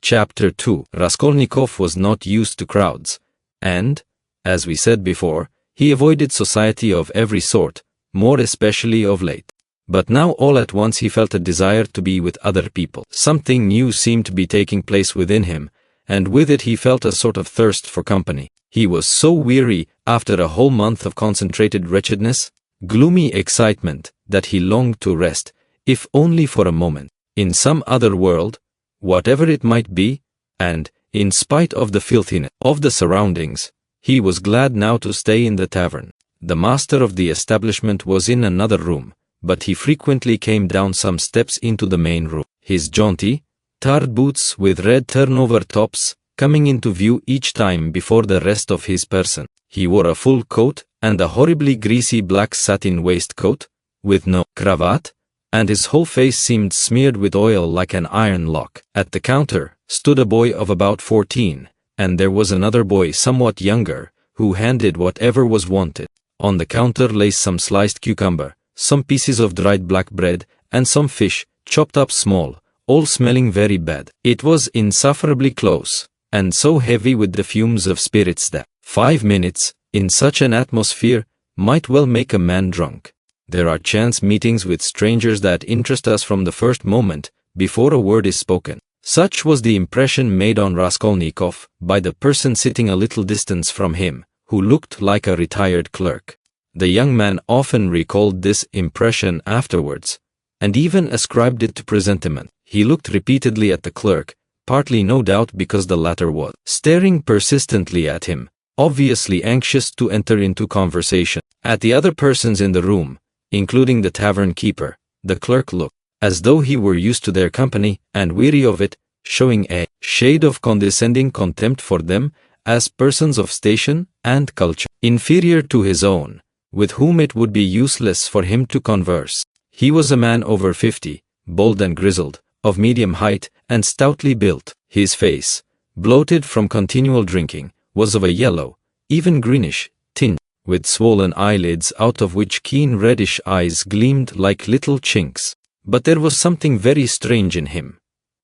Chapter 2. Raskolnikov was not used to crowds, and, as we said before, he avoided society of every sort, more especially of late. But now all at once he felt a desire to be with other people. Something new seemed to be taking place within him, and with it he felt a sort of thirst for company. He was so weary after a whole month of concentrated wretchedness, gloomy excitement, that he longed to rest, if only for a moment, in some other world, whatever it might be, and, in spite of the filthiness of the surroundings, he was glad now to stay in the tavern. The master of the establishment was in another room, but he frequently came down some steps into the main room, his jaunty, tarred boots with red turnover tops coming into view each time before the rest of his person. He wore a full coat and a horribly greasy black satin waistcoat, with no cravat, and his whole face seemed smeared with oil like an iron lock. At the counter stood a boy of about 14, and there was another boy somewhat younger, who handed whatever was wanted. On the counter lay some sliced cucumber, some pieces of dried black bread, and some fish, chopped up small, all smelling very bad. It was insufferably close, and so heavy with the fumes of spirits that 5 minutes, in such an atmosphere, might well make a man drunk. There are chance meetings with strangers that interest us from the first moment, before a word is spoken. Such was the impression made on Raskolnikov by the person sitting a little distance from him, who looked like a retired clerk. The young man often recalled this impression afterwards, and even ascribed it to presentiment. He looked repeatedly at the clerk, partly no doubt because the latter was staring persistently at him, obviously anxious to enter into conversation. At the other persons in the room, including the tavern keeper, the clerk looked as though he were used to their company and weary of it, showing a shade of condescending contempt for them as persons of station and culture inferior to his own, with whom it would be useless for him to converse. He was a man over 50, bald and grizzled, of medium height and stoutly built. His face, bloated from continual drinking, was of a yellow, even greenish, tinge, with swollen eyelids out of which keen reddish eyes gleamed like little chinks. But there was something very strange in him.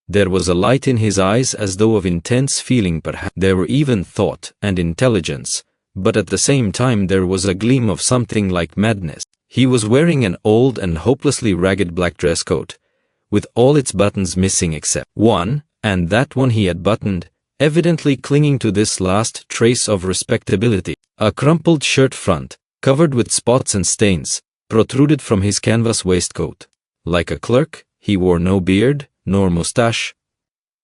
There was a light in his eyes as though of intense feeling perhaps. There were even thought and intelligence, but at the same time there was a gleam of something like madness. He was wearing an old and hopelessly ragged black dress coat, with all its buttons missing except one, and that one he had buttoned, evidently clinging to this last trace of respectability. A crumpled shirt front, covered with spots and stains, protruded from his canvas waistcoat. Like a clerk, he wore no beard, nor moustache,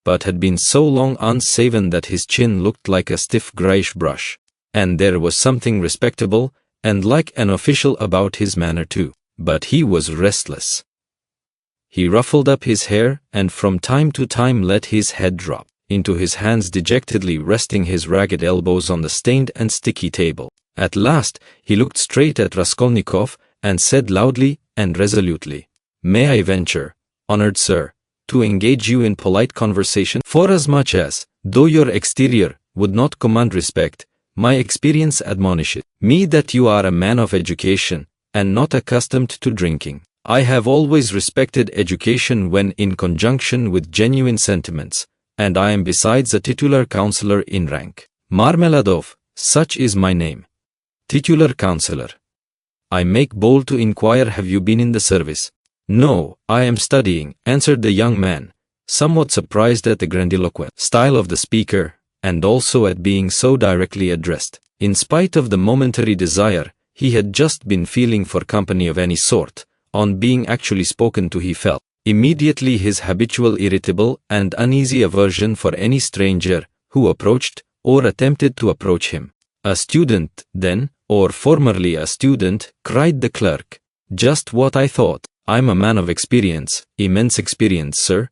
but had been so long unshaven that his chin looked like a stiff greyish brush. And there was something respectable and like an official about his manner too. But he was restless. He ruffled up his hair and from time to time let his head drop into his hands, dejectedly resting his ragged elbows on the stained and sticky table. At last he looked straight at Raskolnikov and said loudly and resolutely, "May I venture, honored sir, to engage you in polite conversation? Forasmuch as, though your exterior would not command respect, my experience admonishes me that you are a man of education, and not accustomed to drinking. I have always respected education when in conjunction with genuine sentiments, and I am besides a titular counselor in rank. Marmeladov, such is my name. Titular counselor. I make bold to inquire, have you been in the service?" "No, I am studying," answered the young man, somewhat surprised at the grandiloquent style of the speaker, and also at being so directly addressed. In spite of the momentary desire he had just been feeling for company of any sort, on being actually spoken to he felt immediately his habitual irritable and uneasy aversion for any stranger who approached or attempted to approach him. "A student, then, or formerly a student," cried the clerk. "Just what I thought. I'm a man of experience, immense experience, sir."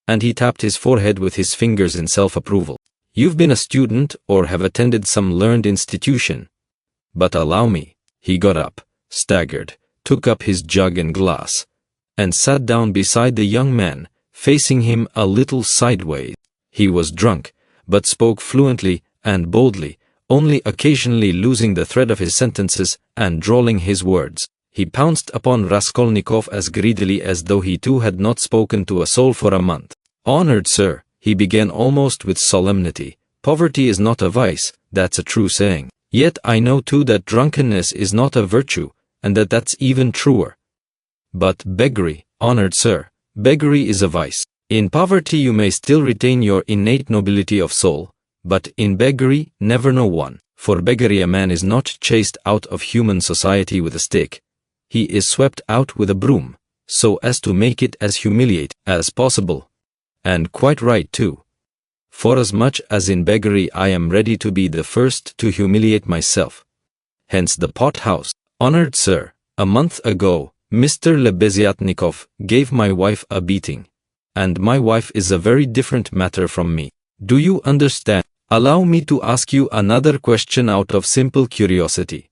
And he tapped his forehead with his fingers in self-approval. "You've been a student or have attended some learned institution. But allow me." He got up, staggered, took up his jug and glass, and sat down beside the young man, facing him a little sideways. He was drunk, but spoke fluently and boldly, only occasionally losing the thread of his sentences and drawling his words. He pounced upon Raskolnikov as greedily as though he too had not spoken to a soul for a month. "Honored sir," he began almost with solemnity. Poverty is not a vice, that's a true saying. Yet I know too that drunkenness is not a virtue, and that that's even truer. But beggary, honored sir, beggary is a vice. In poverty you may still retain your innate nobility of soul, but in beggary, never no one. For beggary a man is not chased out of human society with a stick. He is swept out with a broom, so as to make it as humiliating as possible. And quite right too. Forasmuch as in beggary I am ready to be the first to humiliate myself. Hence the pothouse. Honored sir, a month ago, Mr. Lebeziatnikov gave my wife a beating. And my wife is a very different matter from me. Do you understand? Allow me to ask you another question out of simple curiosity.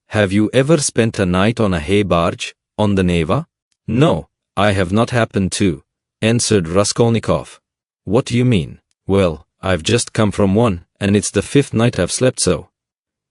Have you ever spent a night on a hay barge, on the Neva? No, I have not happened to, answered Raskolnikov. What do you mean? Well, I've just come from one, and it's the 5th night I've slept so.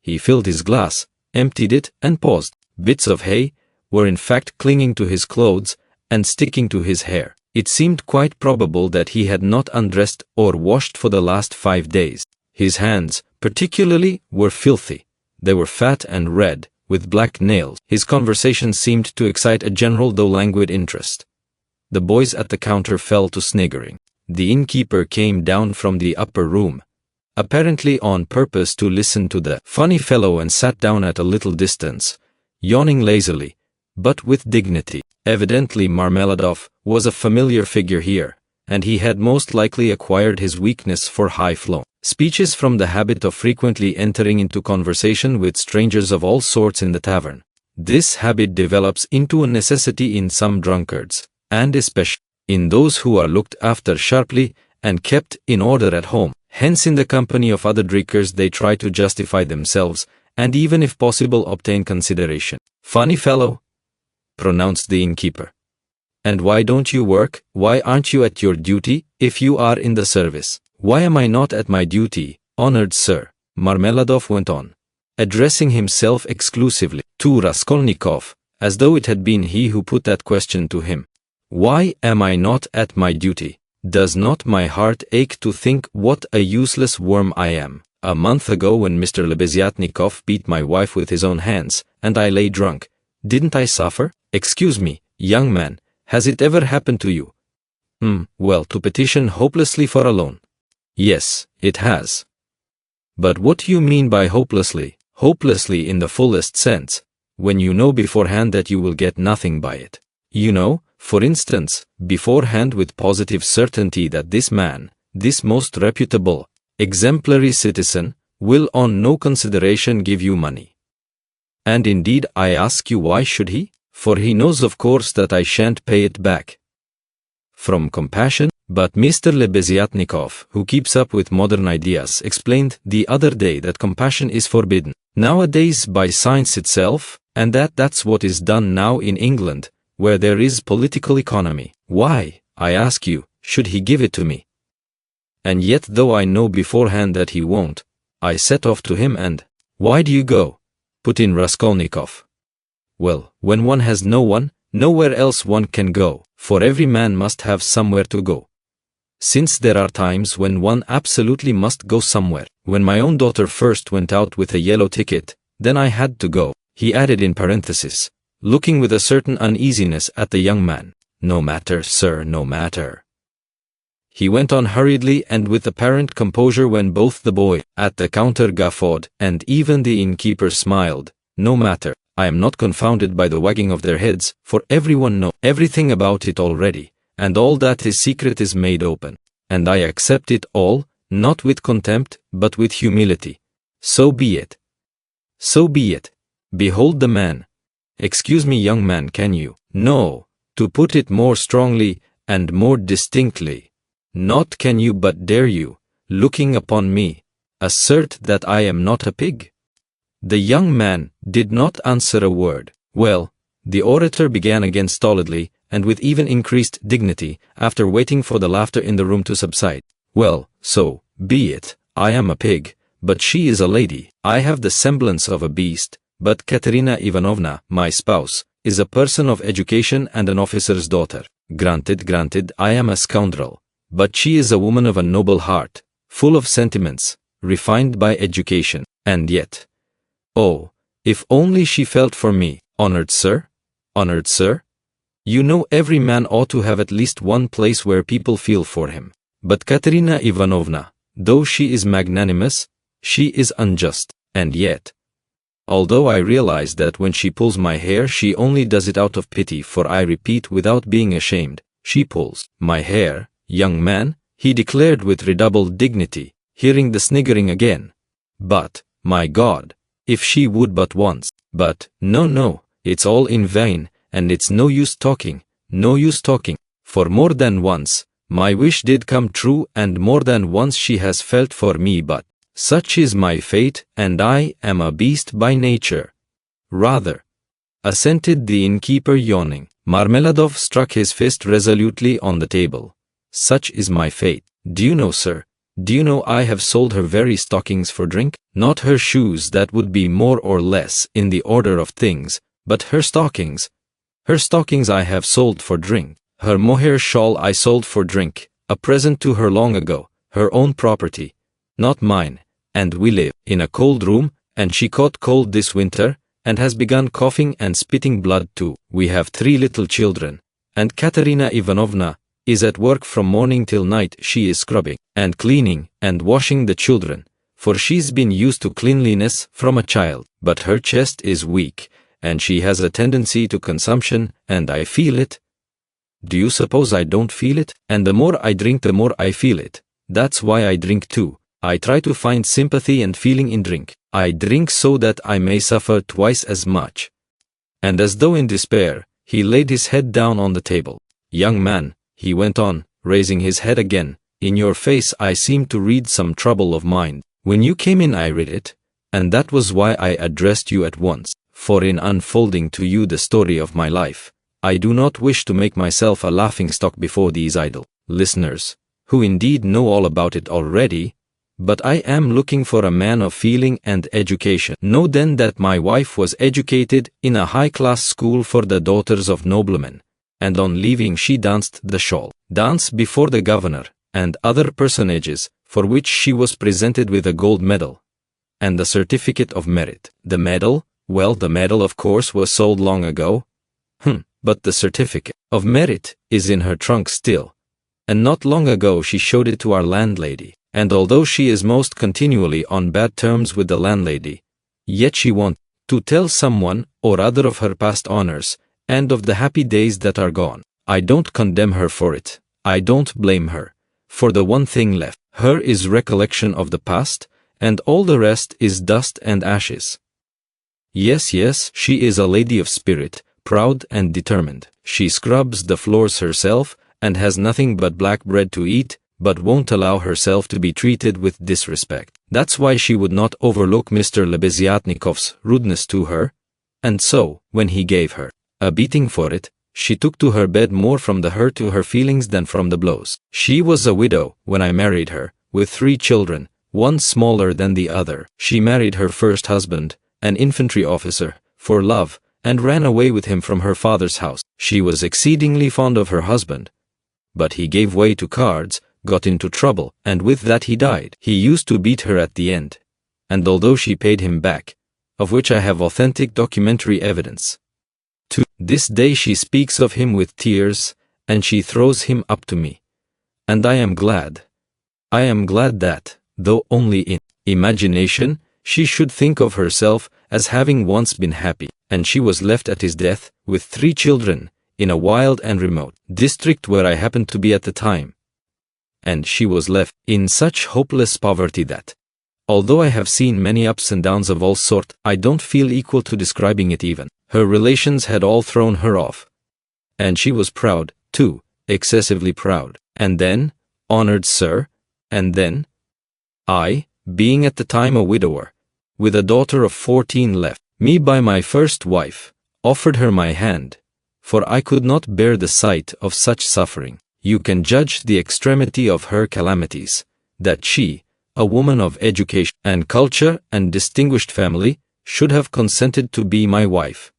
He filled his glass, emptied it, and paused. Bits of hay were in fact clinging to his clothes and sticking to his hair. It seemed quite probable that he had not undressed or washed for the last 5 days. His hands, particularly, were filthy. They were fat and red, with black nails. His conversation seemed to excite a general though languid interest. The boys at the counter fell to sniggering. The innkeeper came down from the upper room, apparently on purpose to listen to the funny fellow, and sat down at a little distance, yawning lazily, but with dignity. Evidently Marmeladov was a familiar figure here, and he had most likely acquired his weakness for high-flown speeches from the habit of frequently entering into conversation with strangers of all sorts in the tavern. This habit develops into a necessity in some drunkards, and especially in those who are looked after sharply and kept in order at home. Hence in the company of other drinkers they try to justify themselves, and even if possible obtain consideration. Funny fellow, pronounced the innkeeper. And why don't you work? Why aren't you at your duty, if you are in the service? Why am I not at my duty, honored sir? Marmeladov went on, addressing himself exclusively to Raskolnikov, as though it had been he who put that question to him. Why am I not at my duty? Does not my heart ache to think what a useless worm I am? A month ago when Mr. Lebeziatnikov beat my wife with his own hands, and I lay drunk, didn't I suffer? Excuse me, young man, has it ever happened to you? Well, to petition hopelessly for a loan. Yes, it has. But what do you mean by hopelessly? Hopelessly in the fullest sense, when you know beforehand that you will get nothing by it. You know, for instance, beforehand with positive certainty that this man, this most reputable, exemplary citizen, will on no consideration give you money. And indeed I ask you, why should he? For he knows of course that I shan't pay it back. From compassion? But Mr. Lebeziatnikov, who keeps up with modern ideas, explained the other day that compassion is forbidden nowadays by science itself, and that's what is done now in England, where there is political economy. Why, I ask you, should he give it to me? And yet though I know beforehand that he won't, I set off to him and— Why do you go? Put in Raskolnikov. Well, when one has no one, nowhere else one can go, for every man must have somewhere to go. Since there are times when one absolutely must go somewhere. When my own daughter first went out with a yellow ticket, then I had to go, he added in parenthesis, looking with a certain uneasiness at the young man. No matter, sir, no matter. He went on hurriedly and with apparent composure when both the boy at the counter guffawed and even the innkeeper smiled. No matter, I am not confounded by the wagging of their heads, for everyone knows everything about it already, and all that is secret is made open, and I accept it all, not with contempt, but with humility. So be it. So be it. Behold the man. Excuse me, young man, can you? No, to put it more strongly and more distinctly, not can you but dare you, looking upon me, assert that I am not a pig? The young man did not answer a word. Well, the orator began again stolidly, and with even increased dignity, after waiting for the laughter in the room to subside. Well, so be it. I am a pig, but she is a lady. I have the semblance of a beast, but Katerina Ivanovna, my spouse, is a person of education and an officer's daughter. Granted, I am a scoundrel. but she is a woman of a noble heart, full of sentiments, refined by education, and yet, oh, if only she felt for me, honored sir? Honored sir? You know every man ought to have at least one place where people feel for him. But Katerina Ivanovna, though she is magnanimous, she is unjust, and yet, although I realize that when she pulls my hair she only does it out of pity, for I repeat without being ashamed, she pulls my hair, young man, he declared with redoubled dignity, hearing the sniggering again. But, my God, if she would but once, but, no, it's all in vain, and it's no use talking, for more than once, my wish did come true, and more than once she has felt for me, but such is my fate, and I am a beast by nature. Rather, assented the innkeeper, yawning. Marmeladov struck his fist resolutely on the table. Such is my fate. Do you know, sir? Do you know I have sold her very stockings for drink? Not her shoes, that would be more or less in the order of things, but her stockings. Her stockings I have sold for drink. Her mohair shawl I sold for drink, a present to her long ago, her own property, not mine, and we live in a cold room, and she caught cold this winter, and has begun coughing and spitting blood too. We have 3 little children, and Katerina Ivanovna is at work from morning till night. She is scrubbing, and cleaning, and washing the children, for she's been used to cleanliness from a child, but her chest is weak, and she has a tendency to consumption, and I feel it. Do you suppose I don't feel it? And the more I drink, the more I feel it. That's why I drink too. I try to find sympathy and feeling in drink. I drink so that I may suffer twice as much. And as though in despair, he laid his head down on the table. Young man, he went on, raising his head again, in your face I seem to read some trouble of mind. When you came in I read it, and that was why I addressed you at once, for in unfolding to you the story of my life, I do not wish to make myself a laughingstock before these idle listeners, who indeed know all about it already, but I am looking for a man of feeling and education. Know then that my wife was educated in a high-class school for the daughters of noblemen, and on leaving she danced the shawl dance before the governor and other personages, for which she was presented with a gold medal and the certificate of merit. The medal, well, the medal of course was sold long ago, but the certificate of merit is in her trunk still, and not long ago she showed it to our landlady, and although she is most continually on bad terms with the landlady, yet she wants to tell someone or other of her past honors, and of the happy days that are gone. I don't condemn her for it, I don't blame her, for the one thing left her is recollection of the past, and all the rest is dust and ashes. Yes, she is a lady of spirit, proud and determined. She scrubs the floors herself, and has nothing but black bread to eat, but won't allow herself to be treated with disrespect. That's why she would not overlook Mr. Lebeziatnikov's rudeness to her, and so, when he gave her a beating for it, she took to her bed more from the hurt to her feelings than from the blows. She was a widow when I married her, with 3 children, one smaller than the other. She married her first husband, an infantry officer, for love, and ran away with him from her father's house. She was exceedingly fond of her husband, but he gave way to cards, got into trouble, and with that he died. He used to beat her at the end, and although she paid him back, of which I have authentic documentary evidence, to this day she speaks of him with tears, and she throws him up to me. And I am glad that, though only in imagination, she should think of herself as having once been happy, and she was left at his death, with 3 children, in a wild and remote district where I happened to be at the time. And she was left in such hopeless poverty that, although I have seen many ups and downs of all sorts, I don't feel equal to describing it even. Her relations had all thrown her off. And she was proud, too, excessively proud. And then, honored sir, and then, I, being at the time a widower, with a daughter of 14 left me by my first wife, offered her my hand, for I could not bear the sight of such suffering. You can judge the extremity of her calamities, that she, a woman of education and culture and distinguished family, should have consented to be my wife.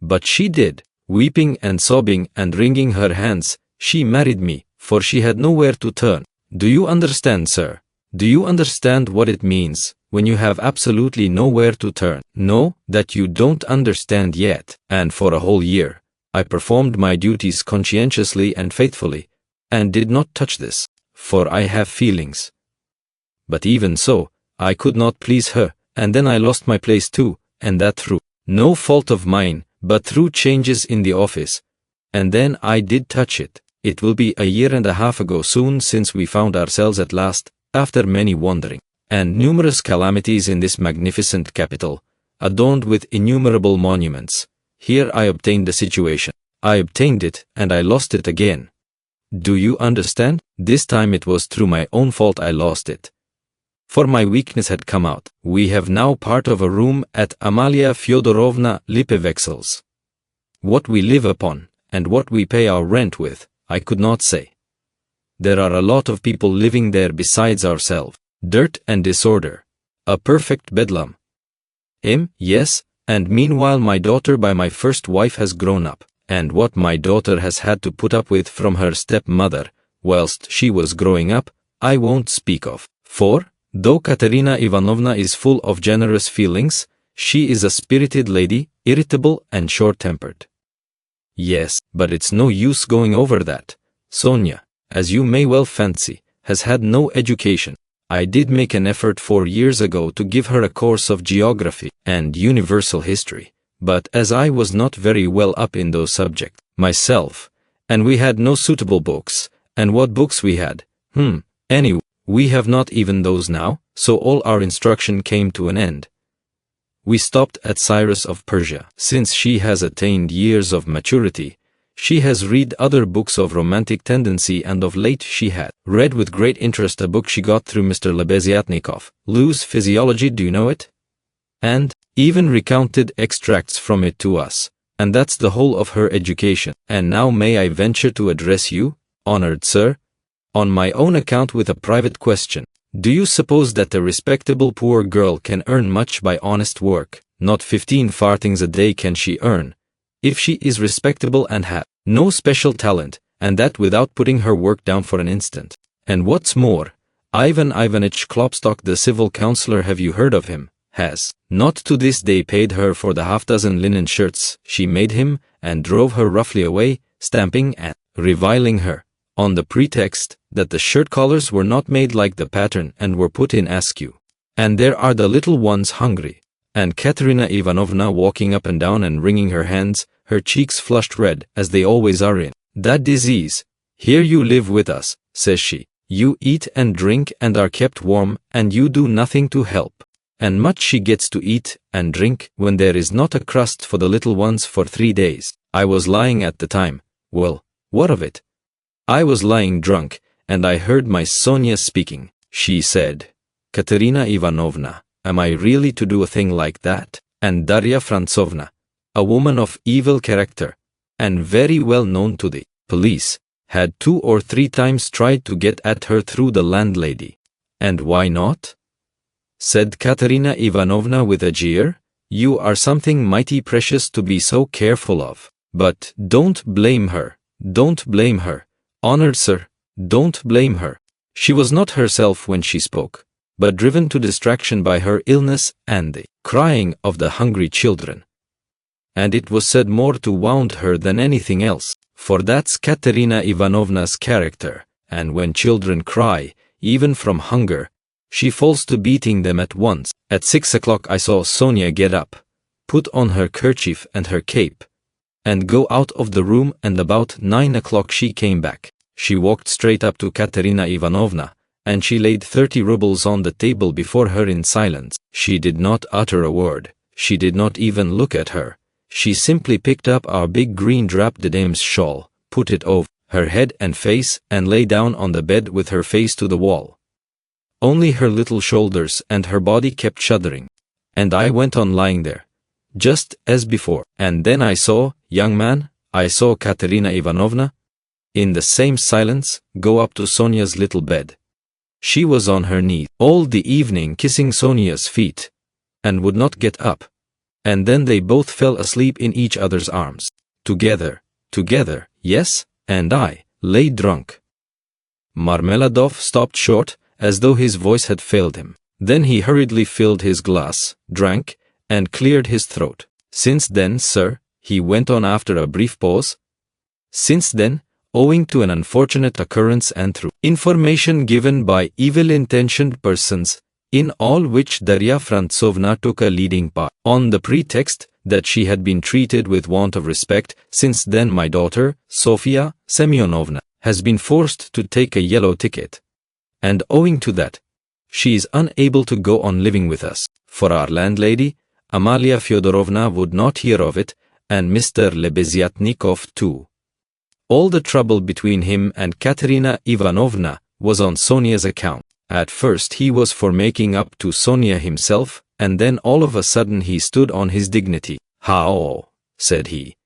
But she did, weeping and sobbing and wringing her hands. She married me, for she had nowhere to turn. Do you understand, sir? Do you understand what it means when you have absolutely nowhere to turn? No, that you don't understand yet. And for a whole year, I performed my duties conscientiously and faithfully, and did not touch this, for I have feelings. But even so, I could not please her, and then I lost my place too, and that through no fault of mine, but through changes in the office. And then I did touch it. It will be a year and a half ago soon since we found ourselves at last, after many wandering and numerous calamities in this magnificent capital, adorned with innumerable monuments. Here I obtained the situation. I obtained it, and I lost it again. Do you understand? This time it was through my own fault I lost it. For my weakness had come out. We have now part of a room at Amalia Fyodorovna Lipevexel's. What we live upon, and what we pay our rent with, I could not say. There are a lot of people living there besides ourselves. Dirt and disorder. A perfect bedlam. Yes, and meanwhile my daughter by my first wife has grown up, and what my daughter has had to put up with from her stepmother, whilst she was growing up, I won't speak of. For, though Katerina Ivanovna is full of generous feelings, she is a spirited lady, irritable and short-tempered. Yes, but it's no use going over that. Sonia, as you may well fancy, has had no education. I did make an effort 4 years ago to give her a course of geography and universal history, but as I was not very well up in those subjects myself, and we had no suitable books, and what books we had, anyway, we have not even those now, so all our instruction came to an end. We stopped at Cyrus of Persia. Since she has attained years of maturity, she has read other books of romantic tendency, and of late she had read with great interest a book she got through Mr. Lebeziatnikov, Lou's Physiology, do you know it? And even recounted extracts from it to us, and that's the whole of her education. And now may I venture to address you, honored sir, on my own account with a private question. Do you suppose that a respectable poor girl can earn much by honest work? Not 15 farthings a day can she earn, if she is respectable and has no special talent, and that without putting her work down for an instant. And what's more, Ivan Ivanitch Klopstock, the civil councillor, have you heard of him, has not to this day paid her for the half-dozen linen shirts she made him, and drove her roughly away, stamping and reviling her, on the pretext that the shirt collars were not made like the pattern and were put in askew. And there are the little ones hungry, and Katerina Ivanovna walking up and down and wringing her hands, her cheeks flushed red, as they always are in that disease. Here you live with us, says she. You eat and drink and are kept warm, and you do nothing to help. And much she gets to eat and drink when there is not a crust for the little ones for 3 days. I was lying at the time. Well, what of it? I was lying drunk, and I heard my Sonia speaking. She said, Katerina Ivanovna, am I really to do a thing like that? And Darya Frantsovna, a woman of evil character, and very well known to the police, had 2 or 3 times tried to get at her through the landlady. And why not? Said Katerina Ivanovna with a jeer. You are something mighty precious to be so careful of. But don't blame her. Don't blame her. Honored sir, don't blame her. She was not herself when she spoke, but driven to distraction by her illness and the crying of the hungry children. And it was said more to wound her than anything else, for that's Katerina Ivanovna's character, and when children cry, even from hunger, she falls to beating them at once. At 6 o'clock I saw Sonia get up, put on her kerchief and her cape, and go out of the room, and about 9 o'clock she came back. She walked straight up to Katerina Ivanovna, and she laid 30 rubles on the table before her in silence. She did not utter a word. She did not even look at her. She simply picked up our big green drap de dame's shawl, put it over her head and face, and lay down on the bed with her face to the wall. Only her little shoulders and her body kept shuddering. And I went on lying there, just as before. And then I saw, young man, I saw Katerina Ivanovna, in the same silence, go up to Sonia's little bed. She was on her knees all the evening kissing Sonia's feet, and would not get up. And then they both fell asleep in each other's arms. Together, yes, and I lay drunk. Marmeladov stopped short, as though his voice had failed him. Then he hurriedly filled his glass, drank, and cleared his throat. Since then, sir, he went on after a brief pause, since then, owing to an unfortunate occurrence and through information given by evil-intentioned persons, in all which Darya Frantsovna took a leading part, on the pretext that she had been treated with want of respect, since then my daughter, Sofia Semyonovna, has been forced to take a yellow ticket. And owing to that, she is unable to go on living with us. For our landlady, Amalia Fyodorovna, would not hear of it, and Mr. Lebeziatnikov too. All the trouble between him and Katerina Ivanovna was on Sonia's account. At first he was for making up to Sonia himself, and then all of a sudden he stood on his dignity. "How," said he,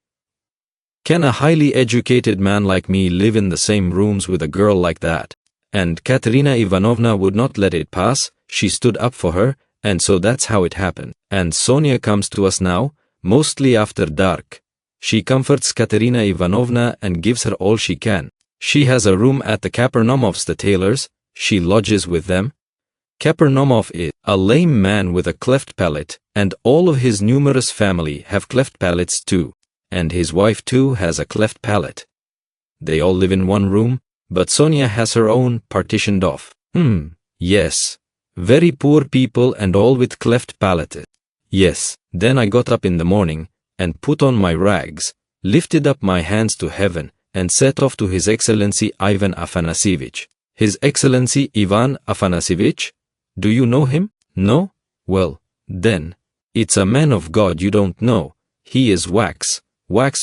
"can a highly educated man like me live in the same rooms with a girl like that?" And Katerina Ivanovna would not let it pass. She stood up for her, and so that's how it happened. And Sonia comes to us now, mostly after dark. She comforts Katerina Ivanovna and gives her all she can. She has a room at the Kapernamovs, the tailors. She lodges with them. Kapernamov is a lame man with a cleft palate, and all of his numerous family have cleft palates too, and his wife too has a cleft palate. They all live in one room, but Sonia has her own, partitioned off. Yes. Very poor people and all with cleft palates. Yes. Then I got up in the morning, and put on my rags, lifted up my hands to heaven, and set off to His Excellency Ivan Afanasievich. His Excellency Ivan Afanasievich? Do you know him? No? Well, then, it's a man of God you don't know. He is wax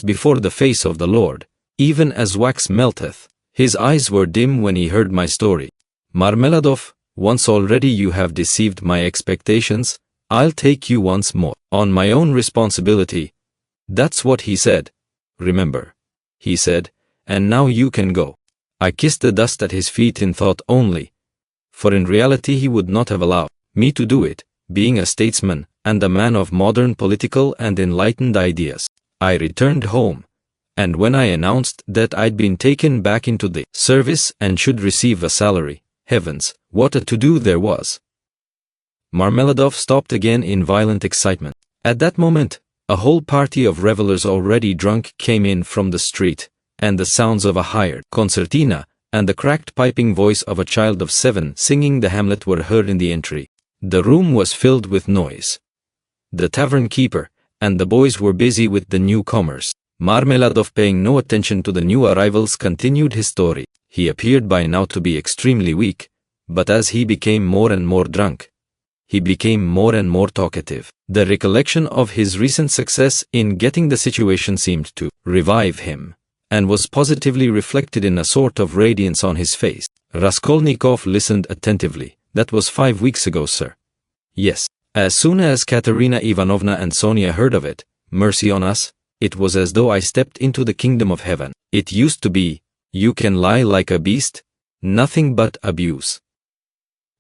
before the face of the Lord, even as wax melteth. His eyes were dim when he heard my story. Marmeladov, once already you have deceived my expectations, I'll take you once more, on my own responsibility. That's what he said. Remember, he said, and now you can go. I kissed the dust at his feet in thought only, for in reality he would not have allowed me to do it, being a statesman and a man of modern political and enlightened ideas. I returned home, and when I announced that I'd been taken back into the service and should receive a salary, heavens, what a to-do there was. Marmeladov stopped again in violent excitement. At that moment, a whole party of revelers already drunk came in from the street, and the sounds of a hired concertina and the cracked piping voice of a child of 7 singing the Hamlet were heard in the entry. The room was filled with noise. The tavern keeper and the boys were busy with the newcomers. Marmeladov, paying no attention to the new arrivals, continued his story. He appeared by now to be extremely weak, but as he became more and more drunk, he became more and more talkative. The recollection of his recent success in getting the situation seemed to revive him, and was positively reflected in a sort of radiance on his face. Raskolnikov listened attentively. That was 5 weeks ago, sir. Yes. As soon as Katerina Ivanovna and Sonia heard of it, mercy on us, it was as though I stepped into the kingdom of heaven. It used to be, you can lie like a beast, nothing but abuse.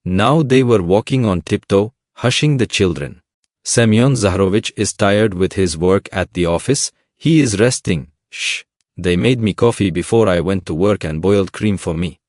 Now they were walking on tiptoe, hushing the children. Semyon Zaharovich is tired with his work at the office. He is resting. Shh. They made me coffee before I went to work and boiled cream for me.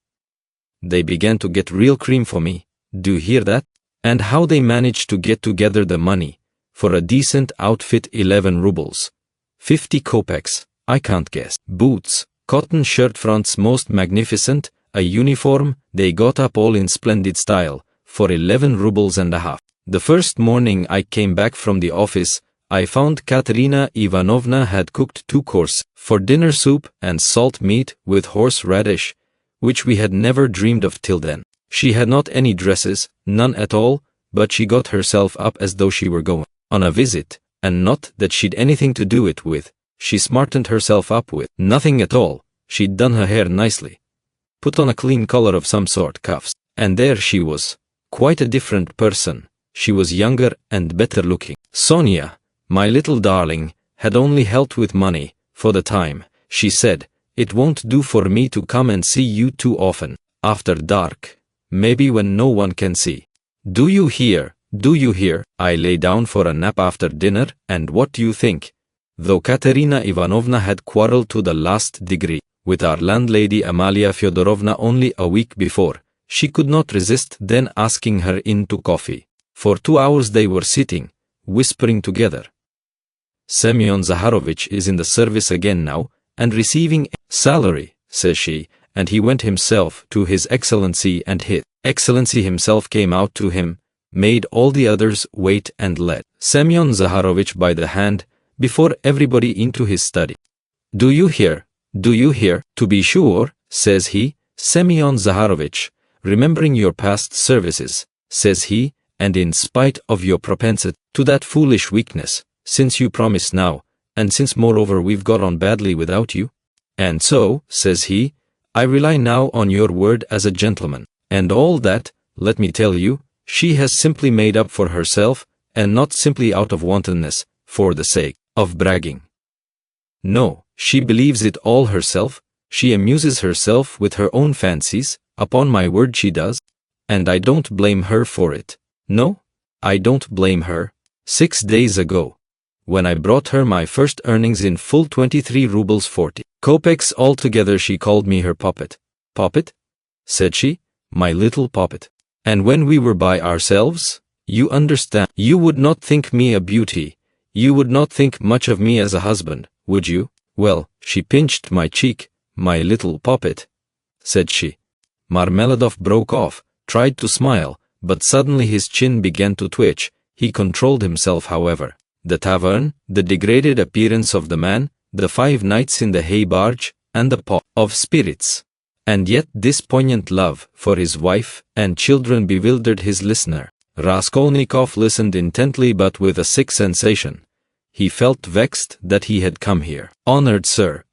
They began to get real cream for me. Do you hear that? And how they managed to get together the money for a decent outfit, 11 rubles. 50 kopecks, I can't guess. Boots, cotton shirt fronts most magnificent, a uniform, they got up all in splendid style, for 11 rubles and a half. The first morning I came back from the office, I found Katerina Ivanovna had cooked 2 courses for dinner, soup and salt meat with horseradish, which we had never dreamed of till then. She had not any dresses, none at all, but she got herself up as though she were going on a visit, and not that she'd anything to do it with. She smartened herself up with nothing at all. She'd done her hair nicely, put on a clean collar of some sort, cuffs, and there she was, quite a different person. She was younger and better looking. Sonia, my little darling, had only helped with money, for the time. She said, it won't do for me to come and see you too often, after dark, maybe when no one can see. Do you hear? Do you hear? I lay down for a nap after dinner, and what do you think? Though Katerina Ivanovna had quarreled to the last degree with our landlady Amalia Fyodorovna only a week before. She could not resist then asking her in to coffee. For 2 hours they were sitting, whispering together. Semyon Zaharovich is in the service again now, and receiving salary, says she, and he went himself to His Excellency, and His Excellency himself came out to him, made all the others wait, and led Semyon Zaharovich by the hand, before everybody, into his study. Do you hear? Do you hear? To be sure, says he, Semyon Zaharovich, remembering your past services, says he, and in spite of your propensity to that foolish weakness, since you promise now, and since moreover we've got on badly without you, and so, says he, I rely now on your word as a gentleman, and all that, let me tell you, she has simply made up for herself, and not simply out of wantonness, for the sake of bragging. No, she believes it all herself, she amuses herself with her own fancies, upon my word she does, and I don't blame her for it. No, I don't blame her. 6 days ago, when I brought her my first earnings in full 23 rubles 40 kopecks altogether, she called me her puppet. Puppet? Said she, my little puppet. And when we were by ourselves, you understand, you would not think me a beauty, you would not think much of me as a husband, would you? Well, she pinched my cheek, my little puppet, said she. Marmeladov broke off, tried to smile, but suddenly his chin began to twitch. He controlled himself, however. The tavern, the degraded appearance of the man, the 5 nights in the hay barge, and the pot of spirits. And yet this poignant love for his wife and children bewildered his listener. Raskolnikov listened intently but with a sick sensation. He felt vexed that he had come here. Honored sir,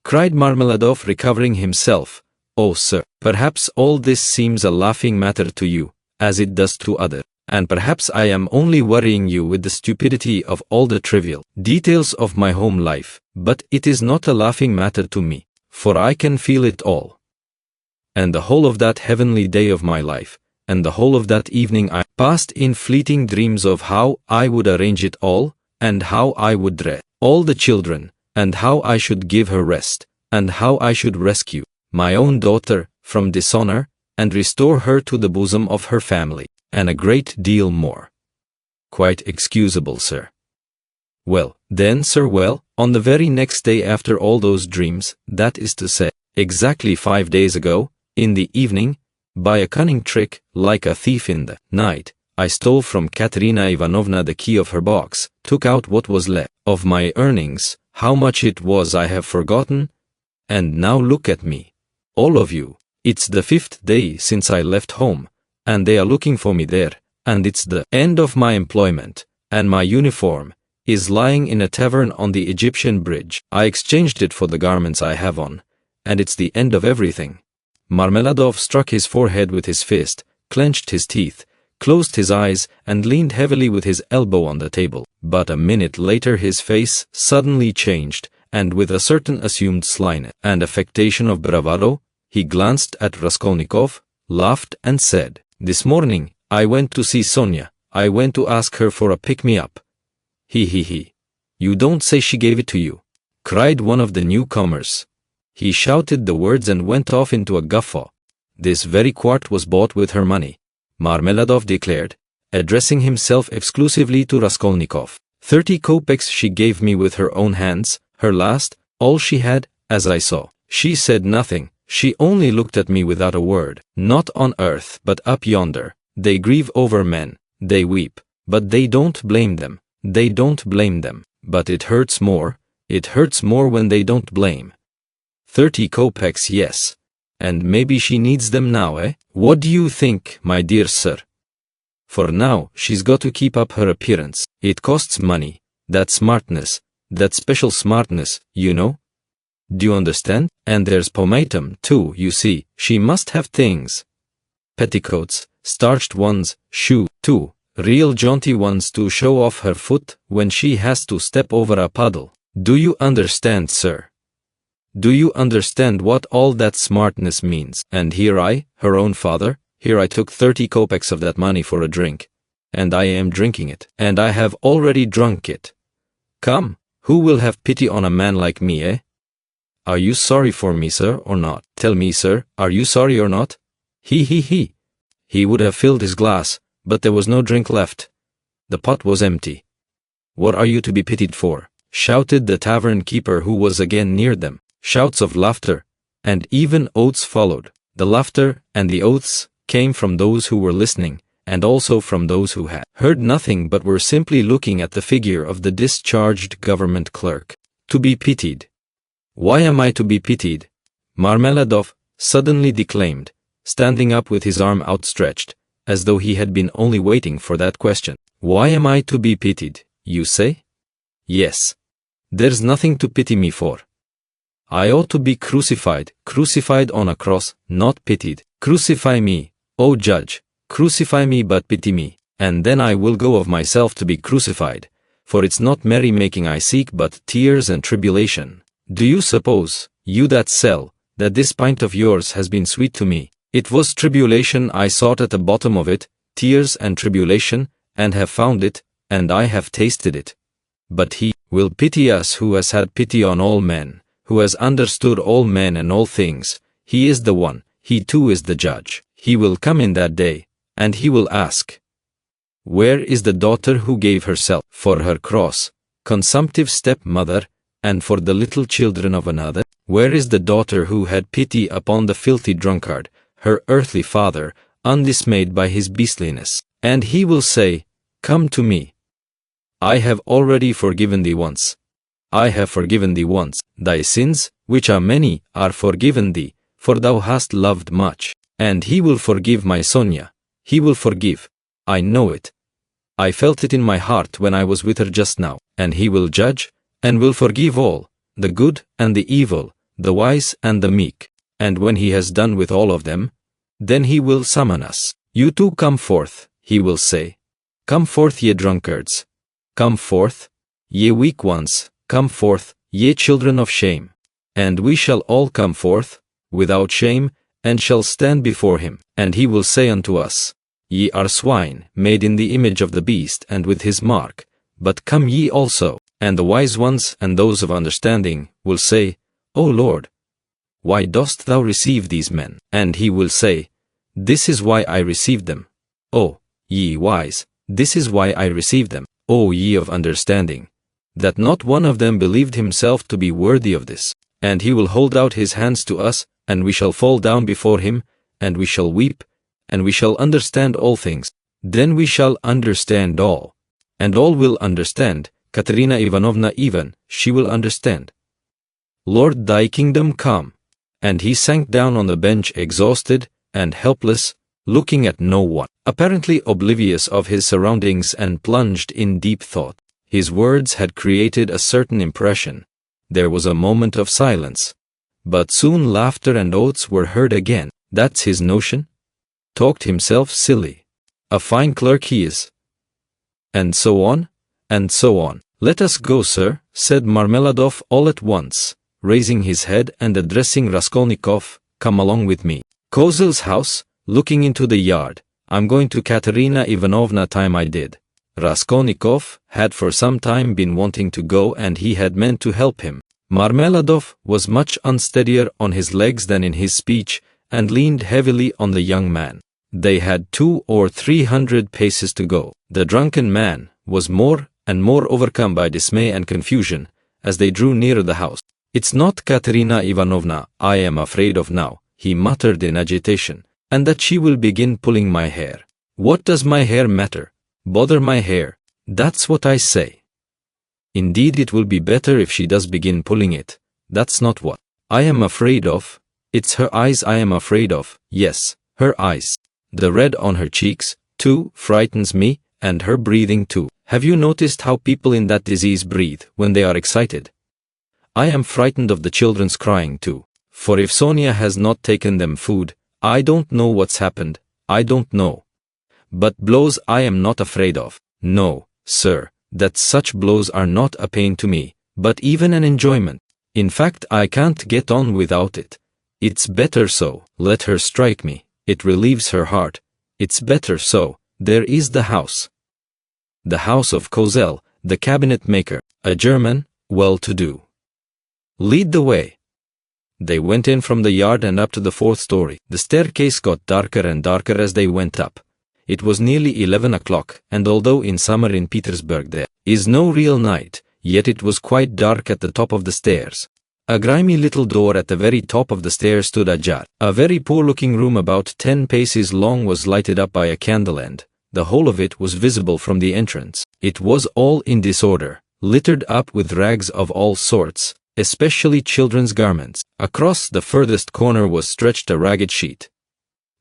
cried Marmeladov, recovering himself. Oh sir, perhaps all this seems a laughing matter to you, as it does to others. And perhaps I am only worrying you with the stupidity of all the trivial details of my home life, but it is not a laughing matter to me, for I can feel it all. And the whole of that heavenly day of my life, and the whole of that evening I passed in fleeting dreams of how I would arrange it all, and how I would dress all the children, and how I should give her rest, and how I should rescue my own daughter from dishonor, and restore her to the bosom of her family, and a great deal more. Quite excusable, sir. Well, then, sir, well, on the very next day after all those dreams, that is to say, exactly 5 days ago, in the evening, by a cunning trick, like a thief in the night, I stole from Katerina Ivanovna the key of her box, took out what was left of my earnings, how much it was I have forgotten, and now look at me, all of you, it's the 5th day since I left home, and they are looking for me there, and it's the end of my employment, and my uniform is lying in a tavern on the Egyptian bridge. I exchanged it for the garments I have on, and it's the end of everything. Marmeladov struck his forehead with his fist, clenched his teeth, closed his eyes, and leaned heavily with his elbow on the table. But a minute later his face suddenly changed, and with a certain assumed slyness and affectation of bravado, he glanced at Raskolnikov, laughed, and said, "This morning, I went to see Sonia. I went to ask her for a pick-me-up." He. You don't say she gave it to you," cried one of the newcomers. He shouted the words and went off into a guffaw. "This very quart was bought with her money," Marmeladov declared, addressing himself exclusively to Raskolnikov. 30 kopecks she gave me with her own hands, her last, all she had, as I saw. She said nothing, she only looked at me without a word. Not on earth but up yonder, they grieve over men, they weep, but they don't blame them. They don't blame them, but it hurts more when they don't blame. 30 kopecks, yes. And maybe she needs them now, eh? What do you think, my dear sir? For now, she's got to keep up her appearance. It costs money, that smartness, that special smartness, you know? Do you understand? And there's pomatum, too, you see. She must have things. Petticoats, starched ones, shoes, too. Real jaunty ones to show off her foot when she has to step over a puddle. Do you understand, sir? Do you understand what all that smartness means? And here I, her own father, here I took 30 kopecks of that money for a drink. And I am drinking it. And I have already drunk it. Come, who will have pity on a man like me, eh? Are you sorry for me, sir, or not? Tell me, sir, are you sorry or not? He. He would have filled his glass, but there was no drink left. The pot was empty. What are you to be pitied for? Shouted the tavern keeper, who was again near them. Shouts of laughter, and even oaths followed. The laughter and the oaths came from those who were listening, and also from those who had heard nothing but were simply looking at the figure of the discharged government clerk. To be pitied. Why am I to be pitied? Marmeladov suddenly declaimed, standing up with his arm outstretched, as though he had been only waiting for that question. Why am I to be pitied, you say? Yes. There's nothing to pity me for. I ought to be crucified on a cross, not pitied. Crucify me, O judge, crucify me, but pity me, and then I will go of myself to be crucified, for it's not merrymaking I seek, but tears and tribulation. Do you suppose, you that sell, that this pint of yours has been sweet to me? It was tribulation I sought at the bottom of it, tears and tribulation, and have found it, and I have tasted it. But he will pity us who has had pity on all men, who has understood all men and all things. He is the one, he too is the judge. He will come in that day, and he will ask, where is the daughter who gave herself for her cross, consumptive stepmother, and for the little children of another? Where is the daughter who had pity upon the filthy drunkard, her earthly father, undismayed by his beastliness? And he will say, come to me. I have already forgiven thee once. I have forgiven thee once. Thy sins, which are many, are forgiven thee, for thou hast loved much. And he will forgive my Sonia. He will forgive. I know it. I felt it in my heart when I was with her just now. And he will judge, and will forgive all, the good and the evil, the wise and the meek. And when he has done with all of them, then he will summon us. You too come forth, he will say. Come forth, ye drunkards. Come forth, ye weak ones, come forth, ye children of shame. And we shall all come forth, without shame, and shall stand before him. And he will say unto us, ye are swine, made in the image of the beast and with his mark, but come ye also. And the wise ones and those of understanding will say, O Lord, why dost thou receive these men? And he will say, this is why I received them. O ye wise, this is why I received them. O ye of understanding, that not one of them believed himself to be worthy of this. And he will hold out his hands to us, and we shall fall down before him, and we shall weep, and we shall understand all things. Then we shall understand all, and all will understand. Katerina Ivanovna even, she will understand. Lord, thy kingdom come. And he sank down on the bench exhausted and helpless, looking at no one, apparently oblivious of his surroundings and plunged in deep thought. His words had created a certain impression. There was a moment of silence. But soon laughter and oaths were heard again. That's his notion? Talked himself silly. A fine clerk he is. And so on, and so on. Let us go, sir, said Marmeladov all at once, raising his head and addressing Raskolnikov. Come along with me. Kozel's house, looking into the yard. I'm going to Katerina Ivanovna. Time I did. Raskolnikov had for some time been wanting to go, and he had meant to help him. Marmeladov was much unsteadier on his legs than in his speech, and leaned heavily on the young man. They had 200 or 300 paces to go. The drunken man was more and more overcome by dismay and confusion as they drew nearer the house. It's not Katerina Ivanovna I am afraid of now, he muttered in agitation, and that she will begin pulling my hair. What does my hair matter? Bother my hair. That's what I say. Indeed, it will be better if she does begin pulling it. That's not what I am afraid of. It's her eyes I am afraid of. Yes, her eyes. The red on her cheeks, too, frightens me, and her breathing too. Have you noticed how people in that disease breathe when they are excited? I am frightened of the children's crying too. For if Sonia has not taken them food, I don't know what's happened. I don't know. But blows I am not afraid of. No, sir, that such blows are not a pain to me, but even an enjoyment. In fact, I can't get on without it. It's better so. Let her strike me. It relieves her heart. It's better so. There is the house. The house of Kozel, the cabinet maker, a German, well-to-do. Lead the way. They went in from the yard and up to the 4th story. The staircase got darker and darker as they went up. It was nearly 11 o'clock, and although in summer in Petersburg there is no real night, yet it was quite dark at the top of the stairs. A grimy little door at the very top of the stairs stood ajar. A very poor-looking room about 10 paces long was lighted up by a candle, and the whole of it was visible from the entrance. It was all in disorder, littered up with rags of all sorts, especially children's garments. Across the furthest corner was stretched a ragged sheet.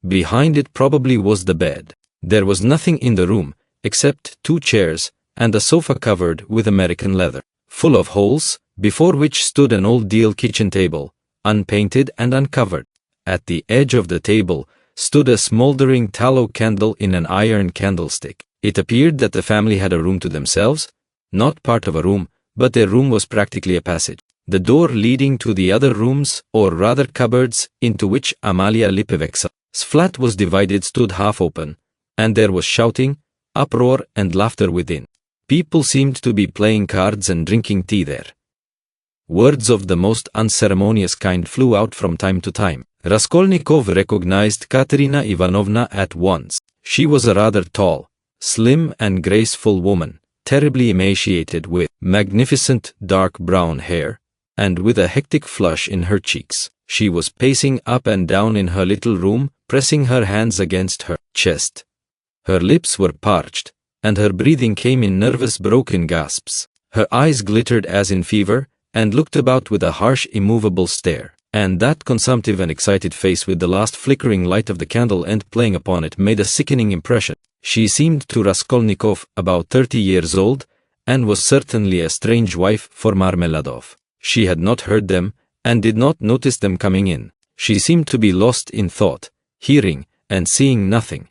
Behind it probably was the bed. There was nothing in the room, except 2 chairs, and a sofa covered with American leather, full of holes, before which stood an old deal kitchen table, unpainted and uncovered. At the edge of the table stood a smoldering tallow candle in an iron candlestick. It appeared that the family had a room to themselves, not part of a room, but their room was practically a passage. The door leading to the other rooms, or rather cupboards, into which Amalia Lipevex's flat was divided stood half open, and there was shouting, uproar and laughter within. People seemed to be playing cards and drinking tea there. Words of the most unceremonious kind flew out from time to time. Raskolnikov recognized Katerina Ivanovna at once. She was a rather tall, slim and graceful woman, terribly emaciated, with magnificent dark brown hair, and with a hectic flush in her cheeks. She was pacing up and down in her little room, pressing her hands against her chest. Her lips were parched, and her breathing came in nervous broken gasps. Her eyes glittered as in fever, and looked about with a harsh immovable stare, and that consumptive and excited face with the last flickering light of the candle end playing upon it made a sickening impression. She seemed to Raskolnikov about 30 years old, and was certainly a strange wife for Marmeladov. She had not heard them, and did not notice them coming in. She seemed to be lost in thought, hearing and seeing nothing.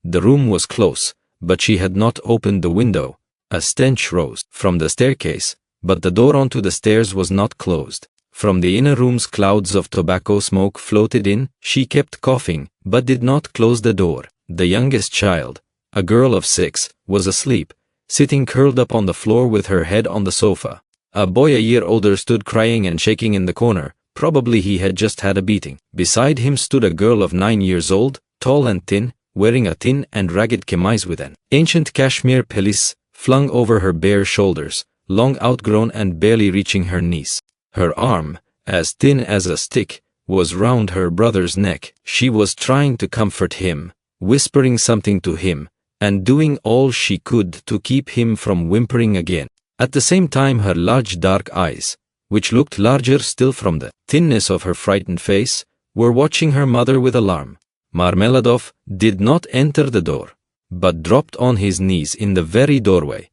The room was close, but she had not opened the window. A stench rose from the staircase, but the door onto the stairs was not closed. From the inner rooms clouds of tobacco smoke floated in. She kept coughing, but did not close the door. The youngest child, a girl of 6, was asleep, sitting curled up on the floor with her head on the sofa. A boy a year older stood crying and shaking in the corner. Probably he had just had a beating. Beside him stood a girl of 9 years old, tall and thin, wearing a thin and ragged chemise with an ancient cashmere pelisse flung over her bare shoulders, long outgrown and barely reaching her knees. Her arm, as thin as a stick, was round her brother's neck. She was trying to comfort him, whispering something to him, and doing all she could to keep him from whimpering again. At the same time her large dark eyes, which looked larger still from the thinness of her frightened face, were watching her mother with alarm. Marmeladov did not enter the door, but dropped on his knees in the very doorway,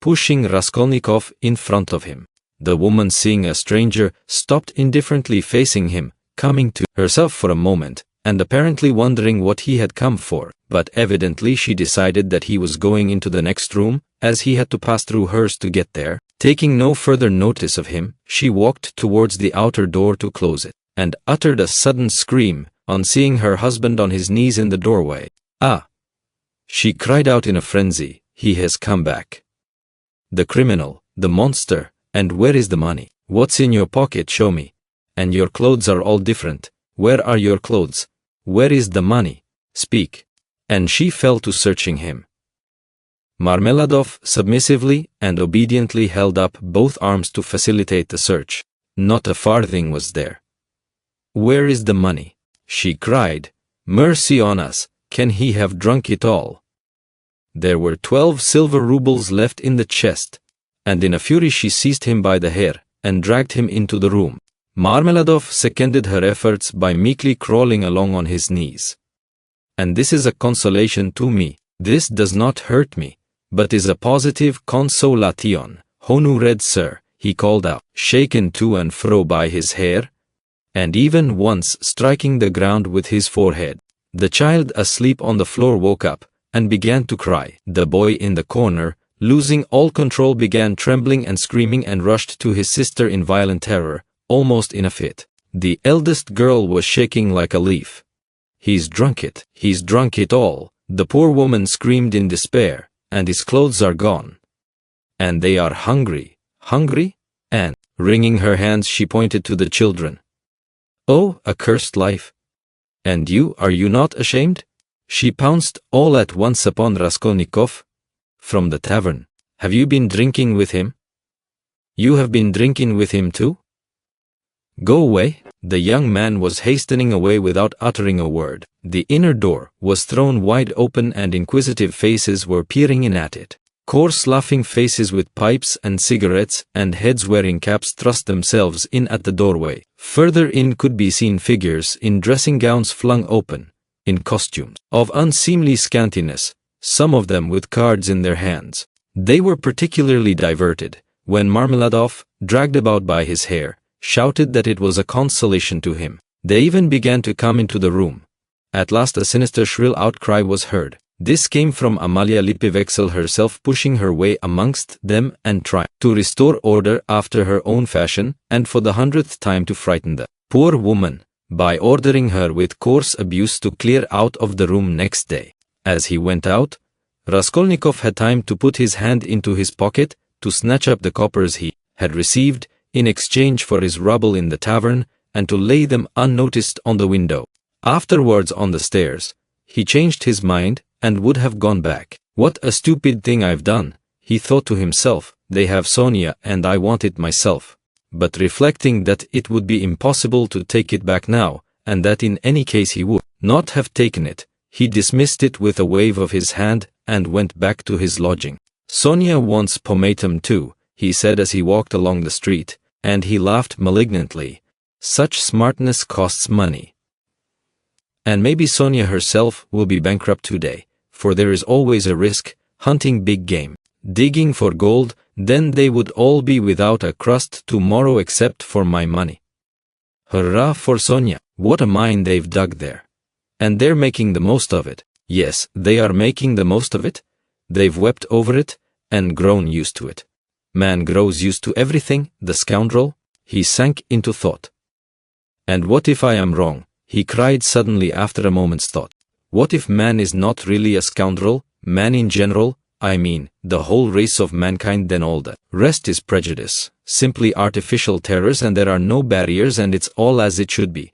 pushing Raskolnikov in front of him. The woman, seeing a stranger, stopped indifferently facing him, coming to herself for a moment, and apparently wondering what he had come for, but evidently she decided that he was going into the next room, as he had to pass through hers to get there. Taking no further notice of him, she walked towards the outer door to close it, and uttered a sudden scream on seeing her husband on his knees in the doorway. "Ah!" she cried out in a frenzy, "he has come back. The criminal, the monster, and where is the money? What's in your pocket? Show me. And your clothes are all different. Where are your clothes? Where is the money? Speak." And she fell to searching him. Marmeladov submissively and obediently held up both arms to facilitate the search. Not a farthing was there. "Where is the money?" she cried. "Mercy on us, can he have drunk it all?" There were 12 silver rubles left in the chest, and in a fury she seized him by the hair and dragged him into the room. Marmeladov seconded her efforts by meekly crawling along on his knees. "And this is a consolation to me. This does not hurt me, but is a positive consolation. Honored sir," he called out, shaken to and fro by his hair, and even once striking the ground with his forehead. The child asleep on the floor woke up and began to cry. The boy in the corner, losing all control, began trembling and screaming and rushed to his sister in violent terror, almost in a fit. The eldest girl was shaking like a leaf. "He's drunk it. He's drunk it all," the poor woman screamed in despair, "and his clothes are gone. And they are hungry, hungry?" And, wringing her hands, she pointed to the children. Oh, accursed life! And you, are you not ashamed? She pounced all at once upon Raskolnikov. From the tavern. Have you been drinking with him? You have been drinking with him too? Go away. The young man was hastening away without uttering a word. The inner door was thrown wide open and inquisitive faces were peering in at it. Coarse laughing faces with pipes and cigarettes and heads wearing caps thrust themselves in at the doorway. Further in could be seen figures in dressing gowns flung open, in costumes of unseemly scantiness, some of them with cards in their hands. They were particularly diverted when Marmeladov, dragged about by his hair, shouted that it was a consolation to him. They even began to come into the room. At last a sinister shrill outcry was heard. This came from Amalia Lippevexel herself, pushing her way amongst them and trying to restore order after her own fashion, and for the 100th time to frighten the poor woman, by ordering her with coarse abuse to clear out of the room next day. As he went out, Raskolnikov had time to put his hand into his pocket, to snatch up the coppers he had received in exchange for his rubble in the tavern, and to lay them unnoticed on the window. Afterwards on the stairs, he changed his mind, and would have gone back. What a stupid thing I've done, he thought to himself. They have Sonia and I want it myself. But reflecting that it would be impossible to take it back now, and that in any case he would not have taken it, he dismissed it with a wave of his hand, and went back to his lodging. Sonia wants pomatum too, he said as he walked along the street, and he laughed malignantly. Such smartness costs money. And maybe Sonia herself will be bankrupt today, for there is always a risk, hunting big game, digging for gold, then they would all be without a crust tomorrow except for my money. Hurrah for Sonia, what a mine they've dug there. And they're making the most of it. Yes, they are making the most of it. They've wept over it, and grown used to it. Man grows used to everything, the scoundrel. He sank into thought. And what if I am wrong? He cried suddenly after a moment's thought. What if man is not really a scoundrel, man in general, I mean, the whole race of mankind, then all the rest is prejudice, simply artificial terrors, and there are no barriers, and it's all as it should be.